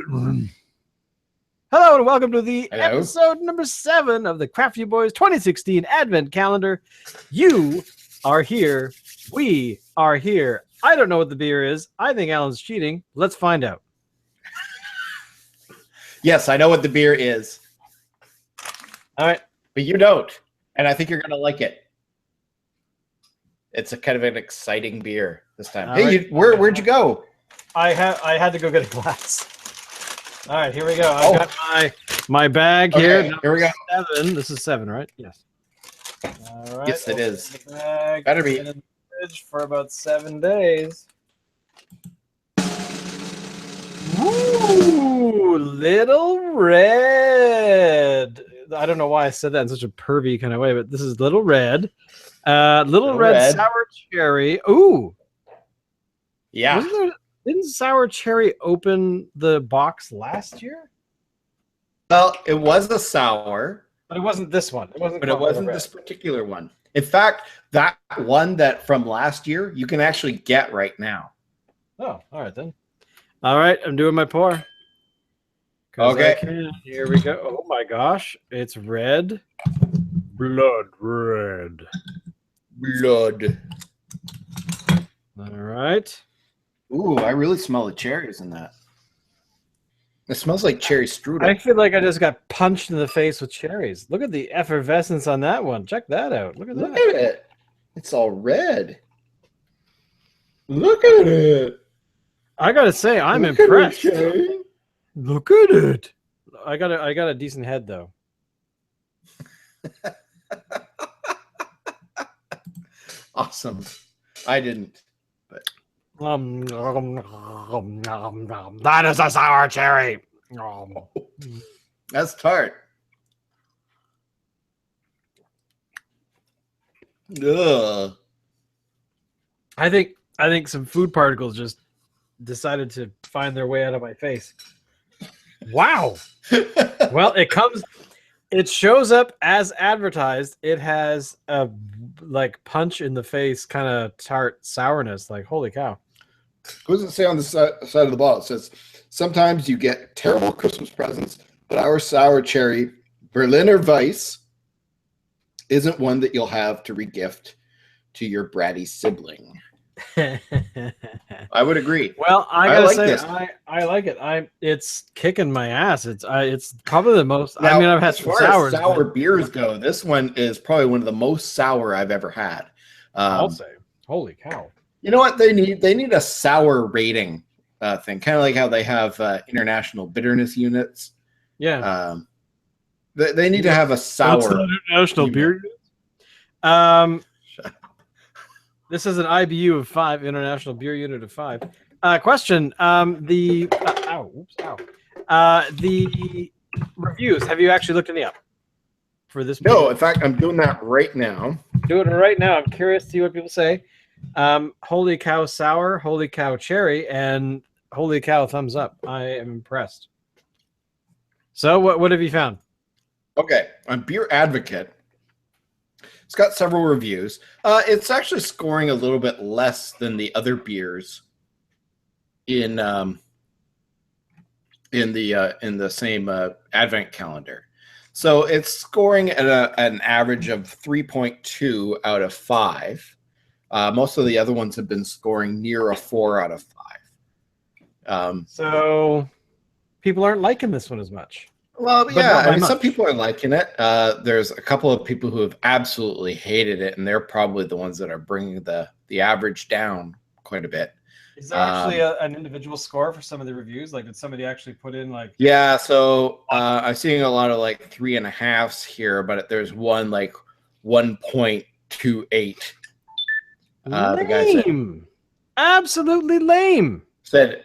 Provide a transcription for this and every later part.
Hello and welcome to the Hello. episode number 7 of the Crafty Boys 2016 Advent Calendar. You are here. We are here. I don't know what the beer is. I think Alan's cheating. Let's find out. Yes, I know what the beer is. All right. But you don't. And I think you're going to like it. It's a kind of an exciting beer this time. All Hey, right. where'd you go? I had to go get a glass. All right, here we go. I've got my bag here. Okay, here we go. 7. This is 7, right? Yes. All right. Yes, it is. The bag. Better be. In the fridge for about 7 days. Ooh, Little Red. I don't know why I said that in such a pervy kind of way, but this is Little Red. Little Red Sour Cherry. Ooh. Yeah. Didn't Sour Cherry open the box last year? Well, it was a sour. But it wasn't this one. It wasn't this particular one. In fact, that one that from last year, you can actually get right now. Oh, all right then. All right, I'm doing my pour. Okay. Here we go. Oh my gosh, it's red. Blood red. Blood. All right. Ooh, I really smell the cherries in that. It smells like cherry strudel. I feel like I just got punched in the face with cherries. Look at the effervescence on that one. Check that out. Look at that. Look at it. It's all red. Look at it. I gotta say, I'm impressed. Look at it. I got a decent head though. Awesome. I didn't. But that is a sour cherry. that's tart. Ugh. I think some food particles just decided to find their way out of my face. Wow. Well, it shows up as advertised. It has a like punch in the face kind of tart sourness. Like, holy cow. What does it say on the side of the bottle? It says, sometimes you get terrible Christmas presents, but our sour cherry Berliner Weiss isn't one that you'll have to regift to your bratty sibling. I would agree. Well, I gotta like say, this. I like it. It's kicking my ass. It's probably the most. Now, I mean, I've had as some far sours. as sour beers go, this one is probably one of the most sour I've ever had. I'll say, holy cow. You know what they need? They need a sour rating thing, kind of like how they have international bitterness units. Yeah. They need to have a sour international beer. This is an IBU of 5, international beer unit of 5. Question: the reviews. Have you actually looked any up for this? No, beer? in fact, I'm doing that right now. Do it right now. I'm curious to see what people say. Holy cow sour, holy cow cherry, and holy cow thumbs up. I am impressed. So what have you found? Okay, on Beer Advocate, it's got several reviews. It's actually scoring a little bit less than the other beers in the same Advent calendar. So it's scoring at an average of 3.2 out of 5. Most of the other ones have been scoring near a 4 out of 5. So people aren't liking this one as much. Well, yeah, I mean, much. some people are liking it. There's a couple of people who have absolutely hated it, and they're probably the ones that are bringing the average down quite a bit. Is there actually an individual score for some of the reviews? Like, did somebody actually put in like? Yeah, so I'm seeing a lot of like 3.5s here, but there's one like 1.28. The guy Lame. Absolutely lame. said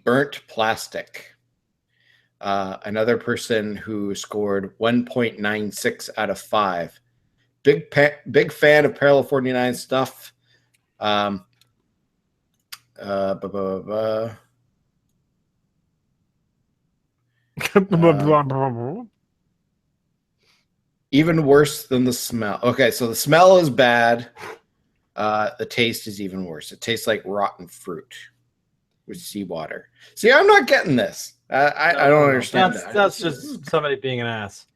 burnt plastic. Another person who scored 1.96 out of 5. Big fan of Parallel 49 stuff. Even worse than the smell. Okay, so the smell is bad. The taste is even worse. It tastes like rotten fruit with seawater. See, I'm not getting this. I don't understand That's that. that's just somebody being an ass.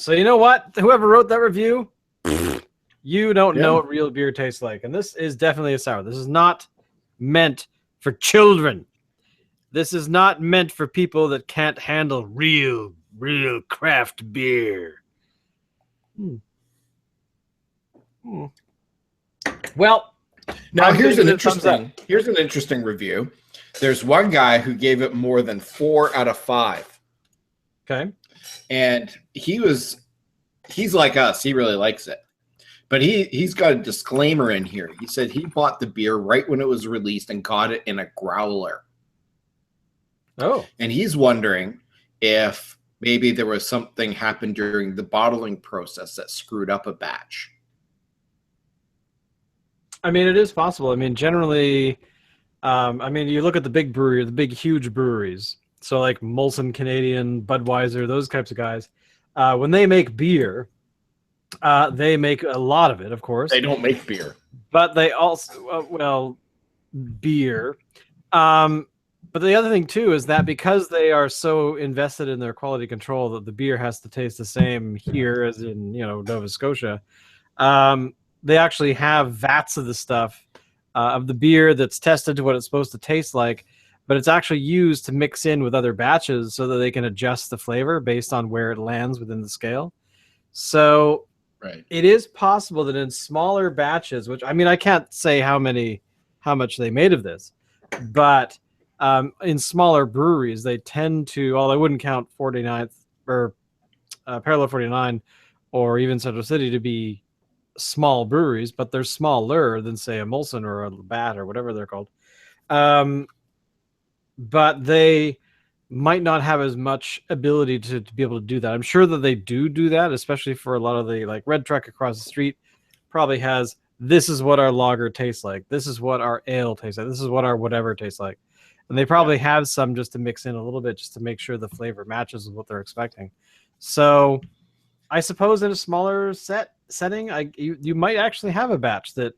So you know what? Whoever wrote that review, you don't know what real beer tastes like, and this is definitely a sour. This is not meant for children. This is not meant for people that can't handle real craft beer. Well, now I'm here's giving an it a thumbs up. interesting review. There's one guy who gave it more than 4 out of 5. Okay. And he's like us. He really likes it. But he's got a disclaimer in here. He said he bought the beer right when it was released and got it in a growler. Oh. And he's wondering if maybe there was something happened during the bottling process that screwed up a batch. I mean, it is possible. I mean, generally, you look at the big brewery, the big, huge breweries. So like Molson Canadian, Budweiser, those types of guys. When they make beer, they make a lot of it, of course. They don't make beer. But they also, beer. But the other thing, too, is that because they are so invested in their quality control that the beer has to taste the same here as in, Nova Scotia, they actually have vats of the stuff, of the beer that's tested to what it's supposed to taste like, but it's actually used to mix in with other batches so that they can adjust the flavor based on where it lands within the scale. So right. It is possible that in smaller batches, which, I can't say how much they made of this, but in smaller breweries, they tend to, I wouldn't count 49th or Parallel 49 or even Central City to be small breweries, but they're smaller than, say, a Molson or a Labatt or whatever they're called. But they might not have as much ability to be able to do that. I'm sure that they do that, especially for a lot of the, like, Red Truck across the street probably has, this is what our lager tastes like. This is what our ale tastes like. This is what our whatever tastes like. And they probably have some just to mix in a little bit just to make sure the flavor matches with what they're expecting. So I suppose in a smaller setting, you might actually have a batch that,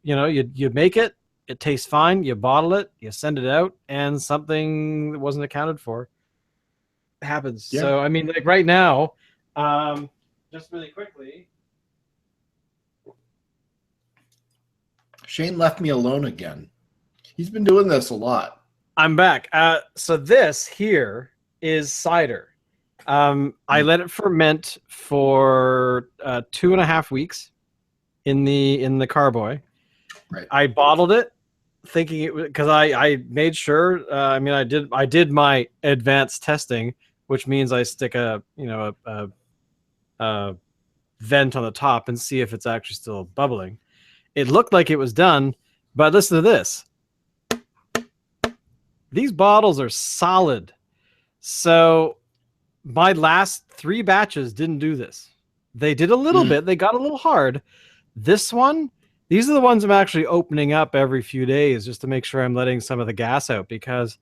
you make it, it tastes fine, you bottle it, you send it out, and something that wasn't accounted for happens. Yeah. So, like right now, just really quickly. Shane left me alone again. He's been doing this a lot. I'm back. So this here is cider. I let it ferment for 2.5 weeks in the carboy. Right. I bottled it, thinking it was because I made sure. I did my advanced testing, which means I stick a vent on the top and see if it's actually still bubbling. It looked like it was done, but listen to this. These bottles are solid. So my last 3 batches didn't do this. They did a little bit. They got a little hard. This one, these are the ones I'm actually opening up every few days just to make sure I'm letting some of the gas out because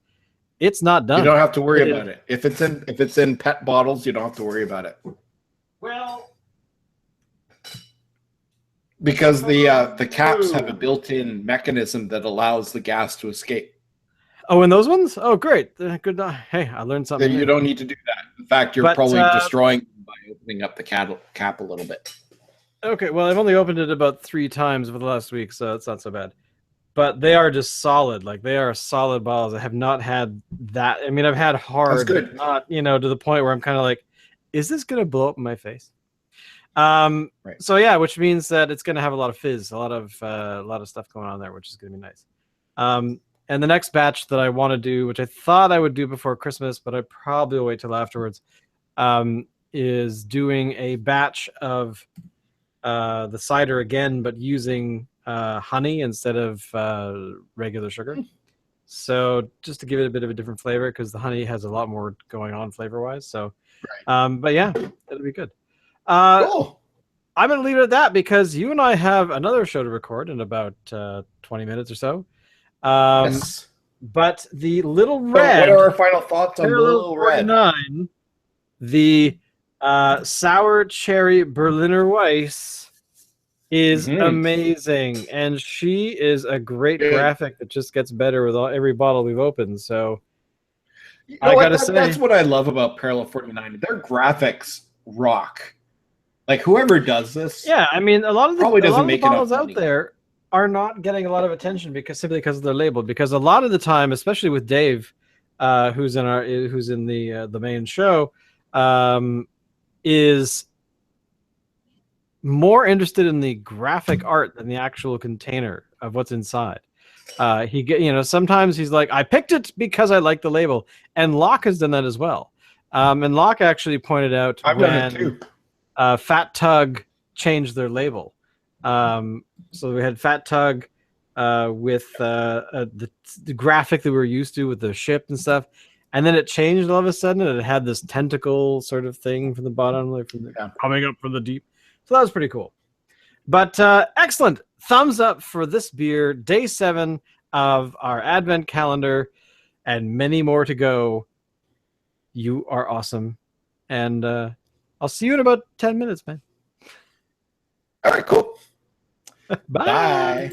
it's not done. You don't have to worry about it. If it's in PET bottles, you don't have to worry about it. Well, because the caps have a built-in mechanism that allows the gas to escape. Oh, and those ones? Oh, great. Good. Hey, I learned something. You don't need to do that. In fact, you're probably destroying them by opening up the cap a little bit. Okay, well, I've only opened it about 3 times over the last week, so it's not so bad. But they are just solid. Like, they are solid bottles. I have not had that. I've had hard, but not, to the point where I'm kind of like, is this going to blow up in my face? Right. So, yeah, which means that it's going to have a lot of fizz, a lot of stuff going on there, which is going to be nice. And the next batch that I want to do, which I thought I would do before Christmas, but I probably will wait till afterwards, is doing a batch of the cider again, but using honey instead of regular sugar. So just to give it a bit of a different flavor, because the honey has a lot more going on flavor-wise. So, right. But yeah, it'll be good. Cool. I'm going to leave it at that because you and I have another show to record in about 20 minutes or so. Yes. But the Little Red. What are our final thoughts on Little Red? The sour cherry Berliner Weiss is amazing, and she is a great graphic that just gets better with every bottle we've opened. So, You I know what? gotta say, That's what I love about Parallel 49. Their graphics rock. Like whoever does this, yeah, I mean, a lot of the probably doesn't make enough bottles out money. there are not getting a lot of attention simply because of their label. Because a lot of the time, especially with Dave, who's in the main show, is more interested in the graphic art than the actual container of what's inside. Sometimes he's like, I picked it because I like the label, and Locke has done that as well. And Locke actually pointed out I've done it too. Fat Tug changed their label. So we had Fat Tug with the graphic that we were used to with the ship and stuff, and then it changed all of a sudden, and it had this tentacle sort of thing from the bottom, like coming up from the deep. So that was pretty cool. But excellent. Thumbs up for this beer. Day 7 of our Advent calendar, and many more to go. You are awesome. And I'll see you in about 10 minutes, man. All right, cool. Bye. Bye.